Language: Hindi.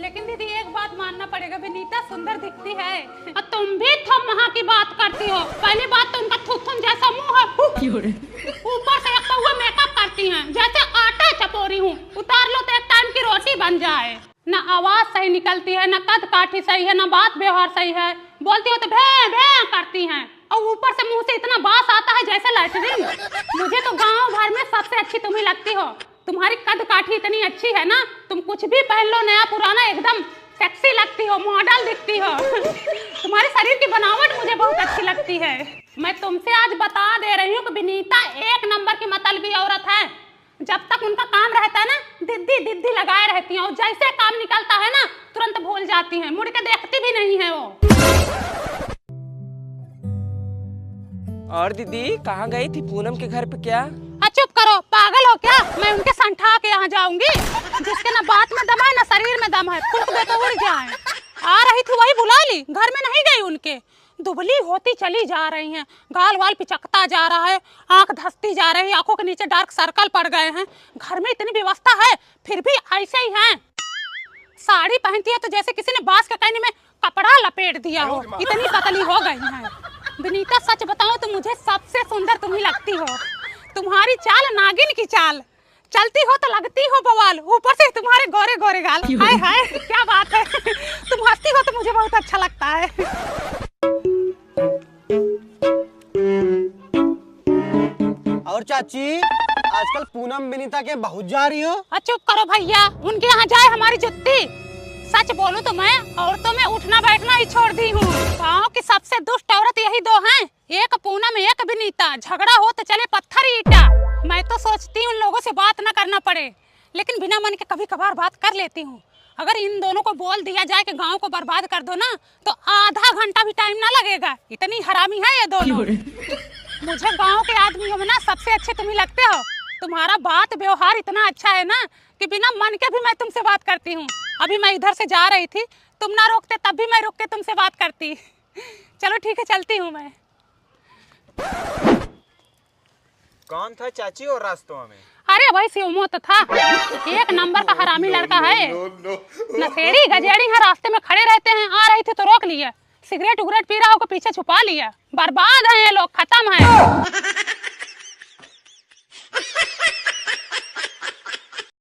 लेकिन दीदी एक बात मानना पड़ेगा, विनीता सुंदर दिखती है। और तुम भी थम वहाँ की बात करती हो। पहली बात तो उनका थुथुन जैसा मुंह है, ऊपर से एक हुआ मेकअप करती हैं जैसे आटा चपोरी हूँ। उतार लो तो एक टाइम की रोटी बन जाए। न आवाज सही निकलती है, न कद काठी सही है, न बात व्यवहार सही है। बोलती हो तो भे भे करती हैं और ऊपर से मुंह से इतना बास आता है जैसे लैट्रिन। मुझे तो गांव भर में सबसे अच्छी तुम ही लगती हो। तुम्हारी कद काठी इतनी अच्छी है ना, तुम कुछ भी पहन लो नया पुराना एकदम सेक्सी लगती हो, मॉडल दिखती हो। तुम्हारे शरीर की बनावट मुझे बहुत अच्छी लगती है। मैं तुमसे आज बता दे रही हूँ कि विनीता एक नंबर की मतलबी औरत है। जब तक उनका काम रहता है ना, दिद्दी दिद्दी लगाए रहती हैं और जैसे काम निकलता है ना तुरंत भूल जाती हैं, मुड़ के देखती भी नहीं है वो। और दीदी कहाँ गई थी पूनम के घर पे क्या? चुप करो, पागल हो क्या? मैं उनके संठा के यहाँ जाऊंगी? जिसके ना बात में दम है ना शरीर में दम है, फूक दे तो उड़ जाए। आ रही थी वही बुला ली, घर में नहीं गई उनके। दुबली होती चली जा रही हैं, गाल वाल पिचकता जा रहा है, आंख धंसती जा रही है, आंखों के नीचे डार्क सर्कल पड़ गए हैं। घर में इतनी व्यवस्था है फिर भी ऐसे ही हैं। साड़ी पहनती है तो जैसे किसी ने बांस के कहने में कपड़ा लपेट दिया हो, इतनी पतली हो गई हैं। विनीता सच बताओ तो मुझे सबसे सुंदर तुम ही लगती हो। तुम्हारी चाल नागिन की चाल, चलती हो तो लगती हो बवाल, ऊपर से तुम्हारे गोरे गोरे गाल। हाय हाय क्या बात है। तुम हंसती हो तो मुझे बहुत अच्छा लगता है। और चाची आजकल पूनम विनीता के बहुत जा रही हो। चुप करो भैया, उनके यहाँ जाए हमारी जुत्ती। सच बोलूं तो मैं औरतों में उठना बैठना ही छोड़ दी हूँ। गाँव की सबसे दुष्ट औरत यही दो हैं, एक पूनम एक विनीता। झगड़ा हो तो चले पत्थर ईटा। मैं तो सोचती हूँ उन लोगों से बात न करना पड़े, लेकिन बिना मन के कभी कभार बात कर लेती हूँ। अगर इन दोनों को बोल दिया जाए कि गांव को बर्बाद कर दो ना, तो आधा घंटा भी टाइम ना लगेगा। इतनी हरामी है ये दोनों। मुझे गांव के आदमियों में ना सबसे अच्छे तुम ही लगते हो। तुम्हारा बात व्यवहार इतना अच्छा है ना कि बिना मन के भी मैं तुमसे बात करती हूँ। अभी मैं इधर से जा रही थी, तुम ना रोकते तब भी मैं रुक के तुमसे बात करती। चलो ठीक है, चलती हूँ मैं। कौन था चाची और रास्तों में? अरे भाई शिवमो तो था, एक नंबर का हरामी लड़का है। नशेड़ी गजेड़ी है, रास्ते में खड़े रहते हैं। आ रही थी तो रोक लिया, सिगरेट उगरेट पी रहा हो को पीछे छुपा लिया। बर्बाद है ये लोग, खत्म है।